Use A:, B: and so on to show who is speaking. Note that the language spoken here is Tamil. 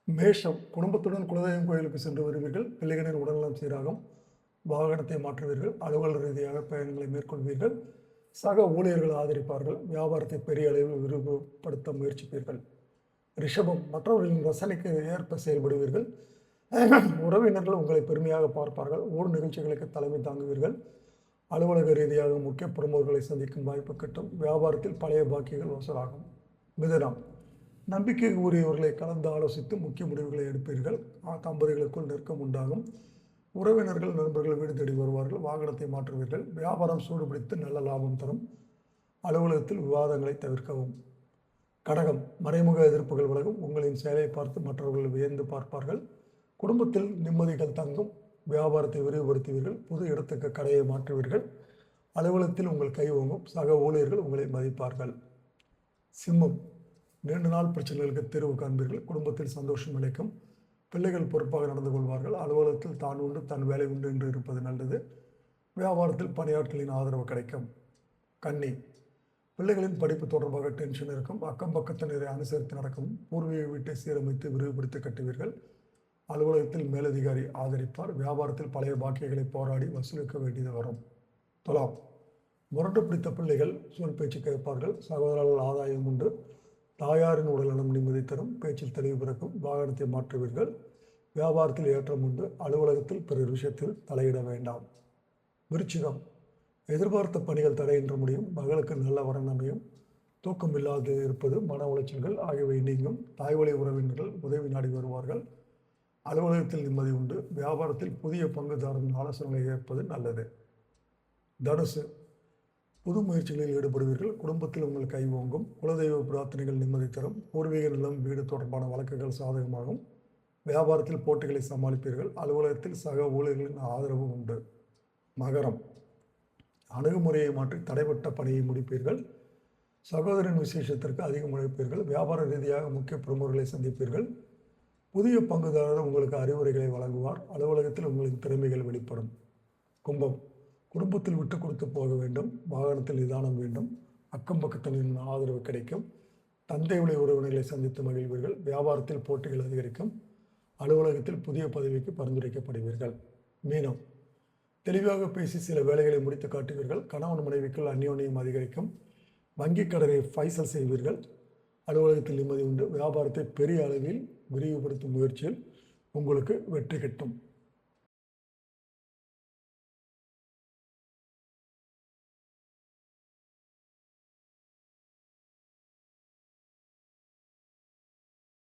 A: மேஷம் குடும்பத்துடன் குலதெய்வம் கோயிலுக்கு சென்று வருவீர்கள். பிள்ளைகளின் உடல்நலம் சீராகும். வாகனத்தை மாற்றுவீர்கள். அலுவலக ரீதியாக பயணங்களை மேற்கொள்வீர்கள். சக ஊழியர்கள் ஆதரிப்பார்கள். வியாபாரத்தை பெரிய அளவில் விரிவுபடுத்த முயற்சிப்பீர்கள். ரிஷபம் மற்றவர்களின் ரசனைக்கு ஏற்ப செயல்படுவீர்கள். உறவினர்கள் உங்களை பெருமையாக பார்ப்பார்கள். ஊர் நிகழ்ச்சிகளுக்கு தலைமை தாங்குவீர்கள். அலுவலக ரீதியாக முக்கிய பிரமுகர்களை சந்திக்கும் வாய்ப்பு கிட்டும். வியாபாரத்தில் பழைய பாக்கிகள் வசூலாகும். மிதுனம் நம்பிக்கை உரியவர்களை கலந்து ஆலோசித்து முக்கிய முடிவுகளை எடுப்பீர்கள். தம்பதிகளுக்குள் நெருக்கம் உண்டாகும். உறவினர்கள் நண்பர்கள் வீடு தேடி வருவார்கள். வாகனத்தை மாற்றுவீர்கள். வியாபாரம் சூடுபிடித்து நல்ல லாபம் தரும். அலுவலகத்தில் விவாதங்களை தவிர்க்கவும். கடகம் மறைமுக எதிர்ப்புகள் விலகும். உங்களின் செயலை பார்த்து மற்றவர்கள் வியந்து பார்ப்பார்கள். குடும்பத்தில் நிம்மதிகள் தங்கும். வியாபாரத்தை விரிவுபடுத்துவீர்கள். புது இடத்துக்கு கடையை மாற்றுவீர்கள். அலுவலகத்தில் உங்கள் கை ஓங்கும். சக ஊழியர்கள் உங்களை மதிப்பார்கள். சிம்மம் நீண்ட நாள் பிரச்சனைகளுக்கு தீர்வு காண்பீர்கள். குடும்பத்தில் சந்தோஷம் நிலைக்கும். பிள்ளைகள் பொறுப்பாக நடந்து கொள்வார்கள். அலுவலகத்தில் தான் உண்டு தன் வேலை உண்டு என்று இருப்பது நல்லது. வியாபாரத்தில் பணியாட்களின் ஆதரவு கிடைக்கும். கன்னி பிள்ளைகளின் படிப்பு தொடர்பாக டென்ஷன் இருக்கும். அக்கம் பக்கத்தினரை அனுசரித்து நடக்கும். பூர்வீக வீட்டை சீரமைத்து விரிவுபடுத்தி கட்டுவீர்கள். அலுவலகத்தில் மேலதிகாரி ஆதரிப்பார். வியாபாரத்தில் பழைய பாக்கியங்களை போராடி வசூலிக்க வேண்டியது வரும். துலாம் முரண்டு பிடித்த பிள்ளைகள் சொல் பேச்சு கேட்பார்கள். சகோதரர்கள் ஆதாயம் உண்டு. தாயாரின் உடல்நலம் நிம்மதி தரும். பேச்சில் தெளிவு பிறக்கும். வாகனத்தை மாற்றுவீர்கள். வியாபாரத்தில் ஏற்றம் உண்டு. அலுவலகத்தில் பிறர் விஷயத்தில் தலையிட வேண்டாம். விருச்சிகம் எதிர்பார்த்த பணிகள் தடையின்றி முடியும். மகளுக்கு நல்ல வரன் அமையும். தூக்கம் இல்லாது இருப்பது மன உளைச்சல்கள் ஆகியவை நீங்கும். தாய்வழி உறவினர்கள் உதவி நாடி வருவார்கள். அலுவலகத்தில் நிம்மதி உண்டு. வியாபாரத்தில் புதிய பங்குதாரரின் ஆலோசனைகளை ஏற்பது நல்லது. தனுசு புது முயற்சிகளில் ஈடுபடுவீர்கள். குடும்பத்தில் உங்கள் கை ஓங்கும். குலதெய்வ பிரார்த்தனைகள் நிம்மதி தரும். பூர்வீக நிலம் வீடு தொடர்பான வழக்குகள் சாதகமாகும். வியாபாரத்தில் போட்டிகளை சமாளிப்பீர்கள். அலுவலகத்தில் சக ஊழியர்களின் ஆதரவு உண்டு. மகரம் அணுகுமுறையை மாற்றி தடைப்பட்ட பணியை முடிப்பீர்கள். சகோதரின் விசேஷத்திற்கு அதிகம் உழைப்பீர்கள். வியாபார ரீதியாக முக்கிய பிரமுகர்களை சந்திப்பீர்கள். புதிய பங்குதாரர் உங்களுக்கு அறிவுரைகளை வழங்குவார். அலுவலகத்தில் உங்களின் திறமைகள் வெளிப்படும். கும்பம் குடும்பத்தில் விட்டு கொடுத்து போக வேண்டும். வாகனத்தில் நிதானம் வேண்டும். அக்கம் பக்கத்தினரின் ஆதரவு கிடைக்கும். தந்தை வழி உறவினர்களை சந்தித்து மகிழ்வீர்கள். வியாபாரத்தில் போட்டிகள் அதிகரிக்கும். அலுவலகத்தில் புதிய பதவிக்கு பரிந்துரைக்கப்படுவீர்கள். மீனம் தெளிவாக பேசி சில வேலைகளை முடித்து காட்டுவீர்கள். கணவன் மனைவிக்குள் அந்யோன்யம் அதிகரிக்கும். வங்கிக் கடனை ஃபைசல் செய்வீர்கள். அலுவலகத்தில் நிம்மதி உண்டு. வியாபாரத்தை பெரிய அளவில் விரிவுபடுத்தும் முயற்சியில் உங்களுக்கு வெற்றி கிட்டும்.